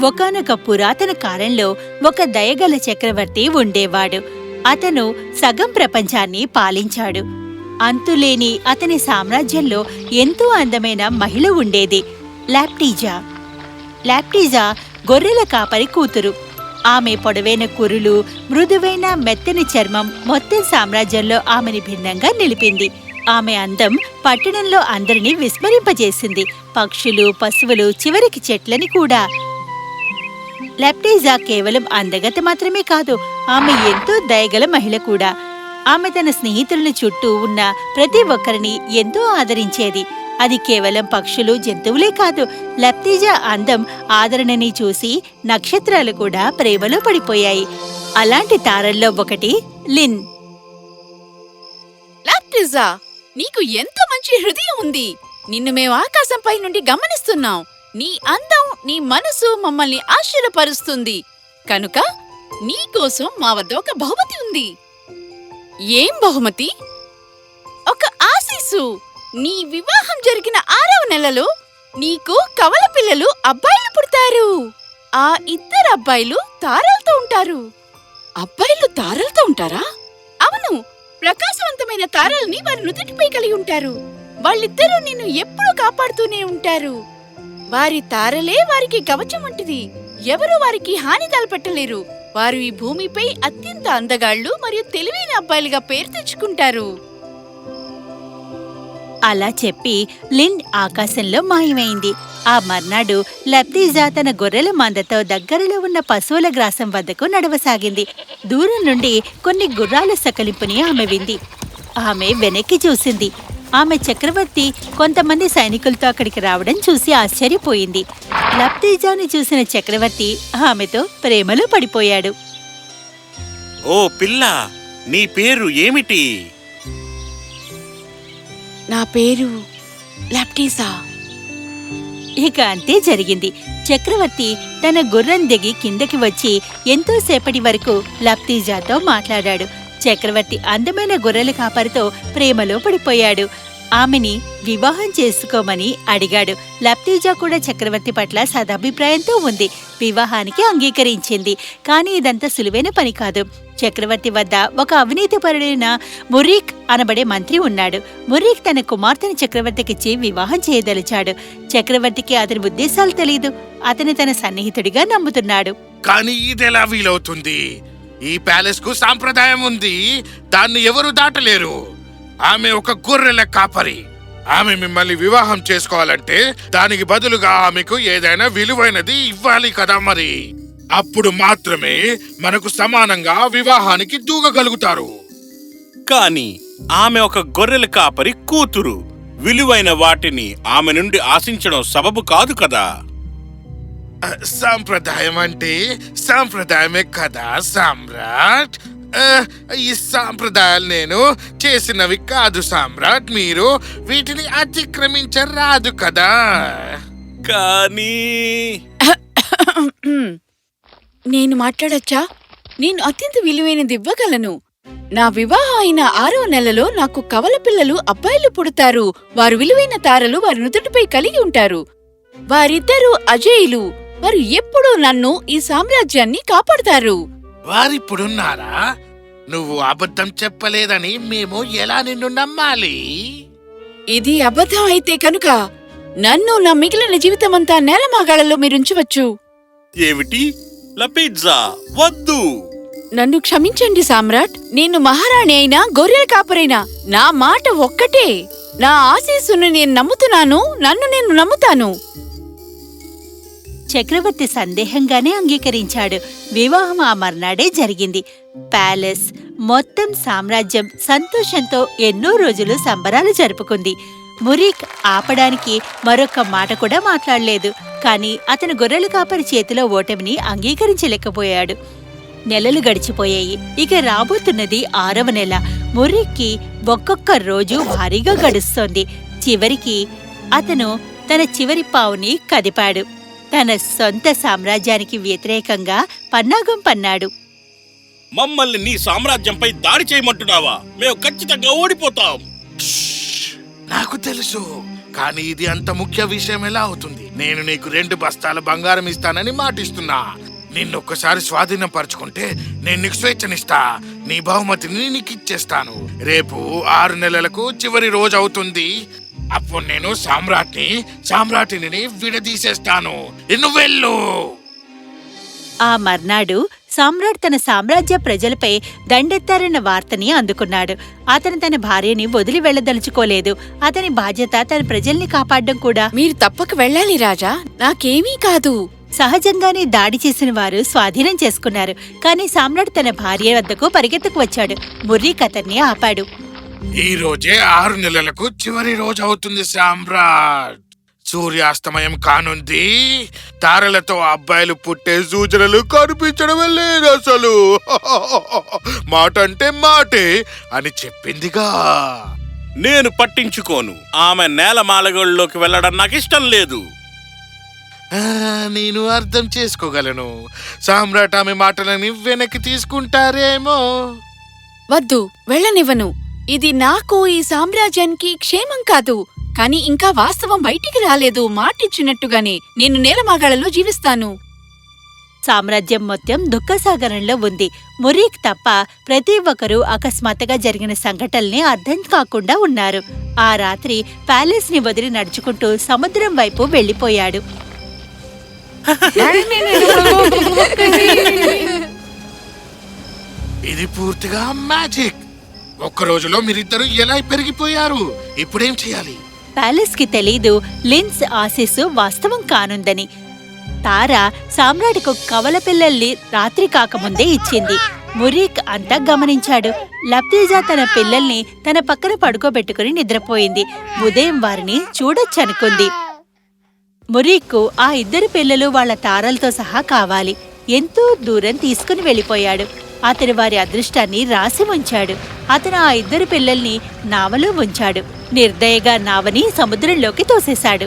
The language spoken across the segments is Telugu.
ఒకానొక పురాతన కాలంలో ఒక దయగల చక్రవర్తి ఉండేవాడు. అతను సగం ప్రపంచాన్ని పాలించాడు. అంతులేని అతని సామ్రాజ్యంలో ఎంతో అందమైన మహిళ ఉండేది, లాప్టీజా. లాప్టీజా గొర్రెల కాపరి కూతురు. ఆమె పొడవైన కురులు, మృదువైన మెత్తని చర్మం మొత్తం సామ్రాజ్యంలో ఆమెని భిన్నంగా నిలిపింది. ఆమె అందం పట్టణంలో అందరినీ విస్మరింపజేసింది, పక్షులు, పశువులు, చివరికి చెట్లని కూడా. లాప్టీజా కేవలం అందగత మాత్రమే కాదు, ఆమె ఎంతో దయగల మహిళ కూడా. ఆమె తన స్నేహితులను చుట్టూ ఉన్న ప్రతి ఒక్కరిని ఎంతో ఆదరించేది. అది కేవలం పక్షులు, జంతువులే కాదు, లాప్టీజా అందం, ఆదరణని చూసి నక్షత్రాలు కూడా ప్రేమలో పడిపోయాయి. అలాంటి తారల్లో ఒకటి లిన్. లాప్టీజా, నీకు ఎంత మంచి హృదయం ఉంది. నిన్ను మేము ఆకాశంపై నుండి గమనిస్తున్నాం. నీ అందం, నీ మనసు మమ్మల్ని ఆశ్చర్యపరుస్తుంది. కనుక నీకోసం మా వద్ద ఒక బహుమతి ఉంది. ఏం బహుమతి? ఒక ఆశీస్సు. నీ వివాహం జరిగిన 6వ నెలలో నీకు కవల పిల్లలు, అబ్బాయిలు పుడతారు. ఆ 2 అబ్బాయిలు తారలతో ఉంటారు. అబ్బాయిలు తారలతో ఉంటారా? అవును, ప్రకాశవంతమైన తారల్ని వారి నుదుటిపై కలిగి ఉంటారు. వాళ్ళిద్దరూ నిన్ను ఎప్పుడూ కాపాడుతూనే ఉంటారు. వారి తారలే వారికి కవచం వంటిది. ఎవరూ వారికి హాని తలపెట్టలేరు. వారు ఈ భూమిపై అత్యంత అందగాళ్లు మరియు తెలివైన అబ్బాయిలుగా పేరు తెచ్చుకుంటారు. అలా చెప్పి లిన్ ఆకాశంలో మాయమైంది. ఆ మర్నాడు లాప్టీజా తన గొర్రెల మందతో దగ్గరలో ఉన్న పశువుల గ్రాసం వద్దకు నడవసాగింది. దూరం నుండి కొన్ని గుర్రాల సకలింపుని ఆమె వింది. ఆమె వెనక్కి చూసింది. ఆమె చక్రవర్తి కొంతమంది సైనికులతో అక్కడికి రావడం చూసి ఆశ్చర్యపోయింది. లాప్టీజాని చూసిన చక్రవర్తి ఆమెతో ప్రేమలో పడిపోయాడు. ఓ పిల్ల, నీ పేరు ఏమిటి? నా పేరు లాప్టీజా. ఇక అంతే జరిగింది. చక్రవర్తి తన గుర్రం దిగి కిందకి వచ్చి ఎంతోసేపటి వరకు లాప్టీజాతో మాట్లాడాడు. చక్రవర్తి అందమైన గొర్రెల కాపరితో ప్రేమలో పడిపోయాడు. ఆమెని వివాహం చేసుకోమని అడిగాడు. లాప్టీజా కూడా చక్రవర్తి పట్ల సదాభిప్రాయంతో ఉంది. వివాహానికి అంగీకరించింది. కానీ ఇదంతా సులువైన పని కాదు. చక్రవర్తి వద్ద ఒక అవినీతిపరుడైన మురీక్ అనబడే మంత్రి ఉన్నాడు. మురీక్ తన కుమార్తెను చక్రవర్తికిచ్చి వివాహం చేయదలిచాడు. చక్రవర్తికి అతని ఉద్దేశాలు తెలీదు. అతని తన సన్నిహితుడిగా నమ్ముతున్నాడు. కానీ ఇదెలా వీలవుతుంది? ఈ ప్యాలెస్ కు సాంప్రదాయం ఉంది, దాన్ని ఎవరు దాటలేరు. ఆమె ఒక గొర్రెల కాపరి. ఆమె మిమ్మల్ని వివాహం చేసుకోవాలంటే దానికి బదులుగా ఆమెకు ఏదైనా విలువైనది ఇవ్వాలి కదా. మరి అప్పుడు మాత్రమే మనకు సమానంగా వివాహానికి దూగగలుగుతారు. కాని ఆమె ఒక గొర్రెల కాపరి కూతురు. విలువైన వాటిని ఆమె నుండి ఆశించడం సబబు కాదు కదా. సాంప్రదాయం అంటే సాంప్రదాయమే కదా సామ్రాట్. ఈ సాంప్రదాయాలు నేను చేసినవి కాదు సామ్రాట్. మీరు వీటిని అతిక్రమించరాదు కదా. కానీ నేను మాట్లాడచ్చా? నేను అత్యంత విలువైనది ఇవ్వగలను. నా వివాహం అయిన 6వ నెలలో నాకు కవల పిల్లలు, అబ్బాయిలు పుడతారు. వారు విలువైన తారలు వారి నుదుటిపై కలిగి ఉంటారు. వారిద్దరూ అజేయులు. వారు ఎప్పుడూ నన్ను, ఈ సామ్రాజ్యాన్ని కాపాడుతారు. వారిప్పుడున్నారా? నువ్వు అబద్ధం చెప్పలేదని మేము ఎలా నిన్ను నమ్మాలి? ఇది అబద్ధం అయితే కనుక నన్ను నా మిగిలిన జీవితమంతా నేలమాగాళ్ళలో మీరుంచవచ్చు. ఏమిటి? లాప్టీజా, వద్దు. నన్ను క్షమించండి సామ్రాట్. నేను మహారాణి అయినా, గొర్రెల కాపరైనా నా మాట ఒక్కటే. నా ఆశీస్సును నేను నమ్ముతున్నాను. నన్ను నేను నమ్ముతాను. చక్రవర్తి సందేహంగానే అంగీకరించాడు. వివాహం ఆ మర్నాడే జరిగింది. ప్యాలెస్, మొత్తం సామ్రాజ్యం సంతోషంతో ఎన్నో రోజులు సంబరాలు జరుపుకుంది. మురీక్ ఆపడానికి మరొక మాట కూడా మాట్లాడలేదు. కాని అతను గొర్రెల కాపరి చేతిలో ఓటమిని అంగీకరించలేకపోయాడు. నెలలు గడిచిపోయాయి. ఇక రాబోతున్నది 6వ నెల. మురీక్కి ఒక్కొక్క రోజు భారీగా గడుస్తోంది. చివరికి అతను తన చివరి పావుని కదిపాడు. తన సొంత సామ్రాజ్యానికి వ్యతిరేకంగా పన్నాగం పన్నాడు. మమ్మల్ని నీ సామ్రాజ్యంపై దాడి చేయమంటున్నావా? మేము ఖచ్చితంగా ఓడిపోతాం. నాకు తెలుసు, కానీ ఇది అంత ముఖ్య విషయం ఎలా అవుతుంది? నేను నీకు 2 బస్తాల బంగారం ఇస్తానని మాటిస్తున్నా. నిన్నొక్కసారి స్వాధీనం పరుచుకుంటే నేను నీకు స్వేచ్ఛనిస్తా. నీ బహుమతిని నీకు ఇచ్చేస్తాను. రేపు 6 నెలలకు చివరి రోజు అవుతుంది. అప్పుడు నేను సామ్రాటిని విడదీసేస్తాను. నువ్వు వెళ్ళు. ఆ మర్నాడు సామ్రాట్ తన సామ్రాజ్య ప్రజలపై దండెత్తారన్న వార్తని అందుకున్నాడు. అతను తన భార్యని వదిలి వెళ్లదలుచుకోలేదు. అతని బాధ్యత తన ప్రజల్ని కాపాడడం కూడా. మీరు తప్పక వెళ్ళాలి రాజా, నాకేమీ కాదు. సహజంగానే దాడి చేసిన వారు స్వాధీనం చేసుకున్నారు. కానీ సామ్రాట్ తన భార్య వద్దకు పరిగెత్తుకు వచ్చాడు. ముర్రీక్ అతన్ని ఆపాడు. ఈ రోజే 6 నెలలకు చివరి రోజు అవుతుంది సామ్రాట్. సూర్యాస్తమయం కానుంది. తారలతో అబ్బాయిలు పుట్టే సూచనలు కనిపించడమే లేదు అసలు. మాట అంటే మాటే అని చెప్పిందిగా. నేను పట్టించుకోను. ఆమె నేలమాళగల్లోకి వెళ్ళడం నాకు ఇష్టం లేదు. నేను అర్థం చేసుకోగలను. సామ్రాట్ ఆమె మాటలని వెనక్కి తీసుకుంటారేమో. వద్దు, వెళ్ళనివ్వను. ఇది నాకు, ఈ సామ్రాజ్యానికి క్షేమం కాదు. కానీ ఇంకా వాస్తవం బయటికి రాలేదు. మాటిచ్చినట్టుగానే నేను నేలమాగాళ్ళలో జీవిస్తాను. సామ్రాజ్యం మొత్తం దుఃఖసాగరంలో ఉంది. ముర్రీక్ తప్ప ప్రతి ఒక్కరూ అకస్మాత్తుగా జరిగిన సంఘటనల్ని అర్థం కాకుండా ఉన్నారు. ఆ రాత్రి ప్యాలెస్ ని వదిలి నడుచుకుంటూ సముద్రం వైపు వెళ్లిపోయాడు. ఇది పూర్తిగా మ్యాజిక్. ఒక్క రోజులో మీరిద్దరు ఎలా పెరిగిపోయారు? ఇప్పుడేం చేయాలి? ప్యాలెస్ కి తెలీదు లిన్స్ ఆశీస్సు వాస్తవం కానుందని. తార సామ్రాట్కు కవల పిల్లల్ని రాత్రి కాకముందే ఇచ్చింది. ముర్రీక్ అంతా గమనించాడు. లబ్తీజా తన పిల్లల్ని తన పక్కన పడుకోబెట్టుకుని నిద్రపోయింది. ఉదయం వారిని చూడొచ్చనుకుంది. ముర్రీక్కు ఆ 2 పిల్లలు వాళ్ల తారలతో సహా కావాలి. ఎంతో దూరం తీసుకుని వెళ్ళిపోయాడు. అతను వారి అదృష్టాన్ని రాసి ఉంచాడు. అతను ఆ 2 పిల్లల్ని నావలో ఉంచాడు. నిర్దయగా నావని సముద్రంలోకి తోసేశాడు.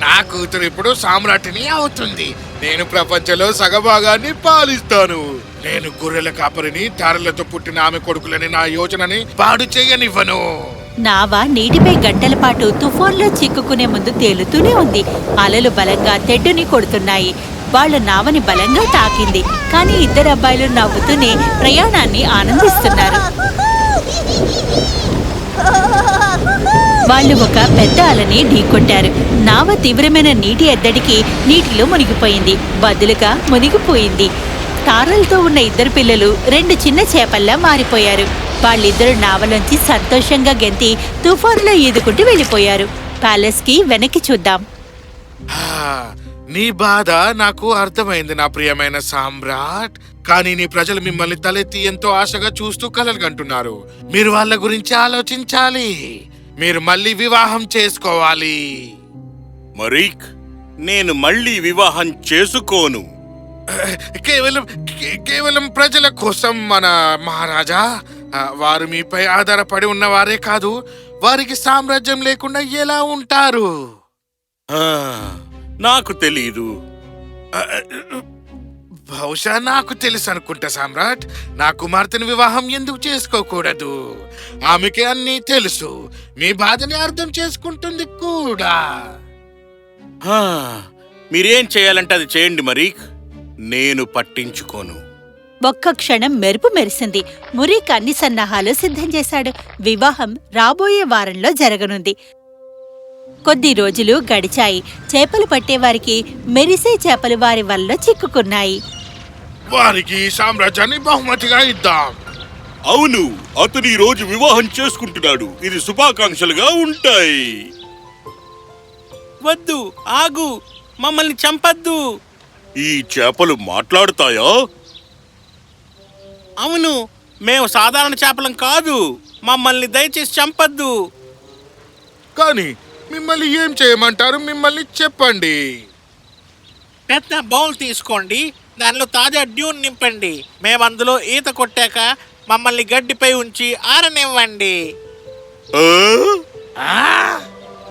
నా కూతురు ఇప్పుడు సామ్రాటిని అవుతుంది. నేను ప్రపంచంలో సగభాగాన్ని పాలిస్తాను. నేను గొర్రెల కాపరిని. తారలతో పుట్టిన ఆమె కొడుకులని నా యోచనని పాడు చేయనివ్వను. నావ నీటిపై గంటల పాటు తుఫాన్లో చిక్కుకునే ముందు తేలుతూనే ఉంది. అలలు బలంగా తెడ్డుని కొడుతున్నాయి. వాళ్ళ నావని బలంగా తాకింది. కానీ 2 అబ్బాయిలు నవ్వుతూనే ప్రయాణాన్ని ఆనందిస్తున్నారు. వాళ్ళు ఒక పెద్ద అలని ఢీకొట్టారు. నావ తీవ్రమైన నీటి ఎద్దడికి నీటిలో మునిగిపోయింది. బదులుగా మునిగిపోయింది. తారలతో ఉన్న 2 పిల్లలు 2 చిన్న చేపల్లా మారిపోయారు. వాళ్ళిద్దరూ నావలోంచి సంతోషంగా గెంతి తుఫానులో ఈదుకుంటూ వెళ్ళిపోయారు. ప్యాలెస్ కి వెనక్కి చూద్దాం. నీ బాధ నాకు అర్థమైంది నా ప్రియమైన సామ్రాట్. కానీ నీ ప్రజలు మిమ్మల్ని తలెత్తి ఎంతో ఆశగా చూస్తూ కలలుగంటున్నారు. మీరు వాళ్ళ గురించి ఆలోచించాలి. మీరు మళ్ళీ వివాహం చేసుకోవాలి. మరీక్, నేను మళ్ళీ వివాహం చేసుకోను. కేవలం ప్రజల కోసం మన మహారాజా. వారు మీపై ఆధారపడి ఉన్నవారే కాదు. వారికి సామ్రాజ్యం లేకుండా ఎలా ఉంటారు? నాకు తెలీదు. బహుశా నాకు తెలుసు అనుకుంటా సామ్రాట్. నా కుమార్తెను వివాహం ఎందుకు చేసుకోకూడదు? ఆమెకి అన్నీ తెలుసు. మీ బాధని అర్థం చేసుకుంటుంది కూడా. మీరేం చేయాలంటే అది చేయండి మరీక్. నేను పట్టించుకోను. ఒక్క క్షణం మెరుపు మెరిసింది. ముర్రీక్ అన్ని సన్నాహాలు సిద్ధం చేశాడు. వివాహం రాబోయే వారంలో జరగనుంది. కొద్ది రోజులు గడిచాయి. చేపలు పట్టేవారికి మెరిసే చేపలు వారి వల్ల చిక్కుకున్నాయి. వారికి సామ్రాజ్యాన్ని బహుమతిగా ఇద్దాం. అవును, అతను ఈ రోజు వివాహం చేసుకుంటున్నాడు. ఇది శుభాకాంక్షలుగా ఉంటాయి. వద్దు, ఆగు, మమ్మల్ని చంపద్దు. ఈ చేపలు మాట్లాడుతాయా? అవును, మేము సాధారణ చేపలం కాదు. మమ్మల్ని దయచేసి చంపద్దు. కానీ మిమ్మల్ని ఏం చేయమంటారు? మిమ్మల్ని చెప్పండి. పెద్ద బౌల్ తీసుకోండి. దానిలో తాజా డ్యూన్ నింపండి. మేమందులో ఈత కొట్టాక మమ్మల్ని గడ్డిపై ఉంచి ఆరనివ్వండి.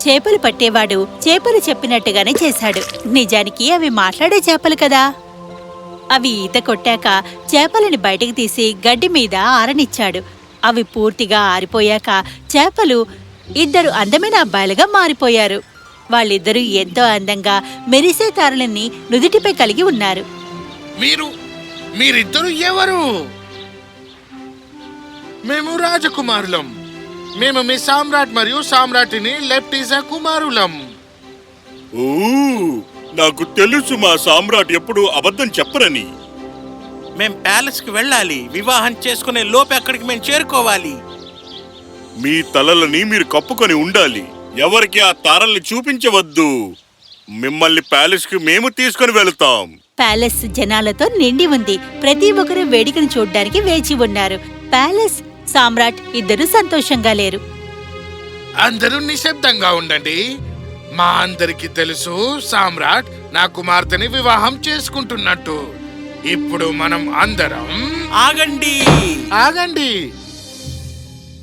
చేపలు పట్టేవాడు చేపలు చెప్పినట్టుగానే చేశాడు. నిజానికి అవి మాట్లాడే చేపలు కదా. అవి ఈత కొట్టాక చేపలని బయటికి తీసి గడ్డి మీద ఆరనిచ్చాడు. అవి పూర్తిగా ఆరిపోయాక చేపలు 2 అందమైన అబ్బాయిలుగా మారిపోయారు. వాళ్ళిద్దరూ ఎంతో అందంగా మెరిసే తారలని నుదుటిపై కలిగి ఉన్నారు. మీరిద్దరు ఎవరు? మేము రాజకుమారులం. మేము మీ సామ్రాట్ మరియు సామ్రాటిని లెప్టిజా కుమారులం. ఓ, నాకు తెలుసు మా సామ్రాట్ ఎప్పుడు అబద్ధం చెప్పరని. మేం ప్యాలెస్ కి వెళ్ళాలి. వివాహం చేసుకునే లోపు అక్కడికి మేము చేరుకోవాలి. మీ తలలని మీరు కప్పుకొని ఉండాలి. ఎవరికి ఆ తారల్ని చూపించవద్దు. మిమ్మల్ని ప్యాలెస్ కి మేము తీసుకుని వెళతాం. ప్యాలెస్ జనాలతో నిండి ఉంది. ప్రతి ఒక్కరూ వేడుకను చూడ్డానికి వేచి ఉన్నారు. ప్యాలెస్, సామ్రాట్ ఇద్దరూ సంతోషంగా లేరు. అందరూ నిశ్శబ్దంగా ఉండండి. మా అందరికి తెలుసు సామ్రాట్ నా కుమార్తెని వివాహం చేసుకుంటున్నట్టు. ఇప్పుడు మనం అందరం ఆగండి.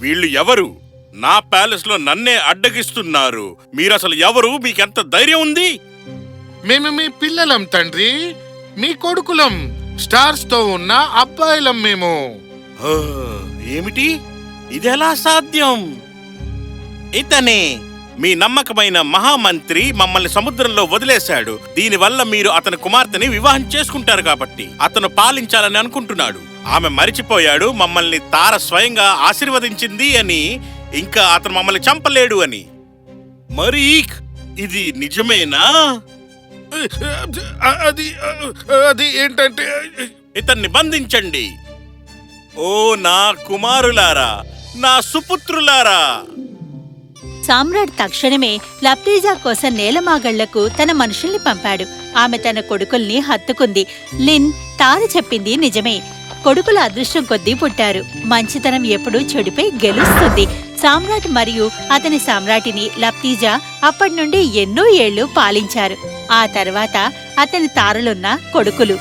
వీళ్ళు ఎవరు? నా ప్యాలెస్ లో నన్నే అడ్డగిస్తున్నారు. మీరసలు ఎవరు? మీకెంత ధైర్యం ఉంది? మేము మీ పిల్లలం తండ్రి, మీ కొడుకులం. స్టార్స్ తో ఉన్న అబ్బాయిలం మేము. ఆ, ఏమిటి? ఇదెలా సాధ్యం? ఇతనే మీ నమ్మకమైన మహామంత్రి మమ్మల్ని సముద్రంలో వదిలేశాడు. దీనివల్ల మీరు అతని కుమార్తెని వివాహం చేసుకుంటారు కాబట్టి. అతను పాలించాలని అనుకుంటున్నాడు. ఆమె మరిచిపోయాడు మమ్మల్ని తార స్వయంగా ఆశీర్వదించింది అని, ఇంకా అతను మమ్మల్ని చంపలేడు అని. మరి ఇది నిజమేనా? అది ఏంటంటే ఇతన్ని బంధించండి. ఓ నా కుమారులారా, నా సుపుత్రులారా! సామ్రాట్ తక్షణమే లప్టీజా కోసం నేలమాగళ్లకు తన మనుషుల్ని పంపాడు. ఆమె తన కొడుకుల్ని హత్తుకుంది. లిన్, తార చెప్పింది నిజమే. కొడుకుల అదృష్టం కొద్దీ పుట్టారు. మంచితనం ఎప్పుడూ చెడుపై గెలుస్తుంది. సామ్రాట్ మరియు అతని సామ్రాటిని లప్టీజా అప్పటి నుండి ఎన్నో ఏళ్లు పాలించారు. ఆ తర్వాత అతని తారలున్న కొడుకులు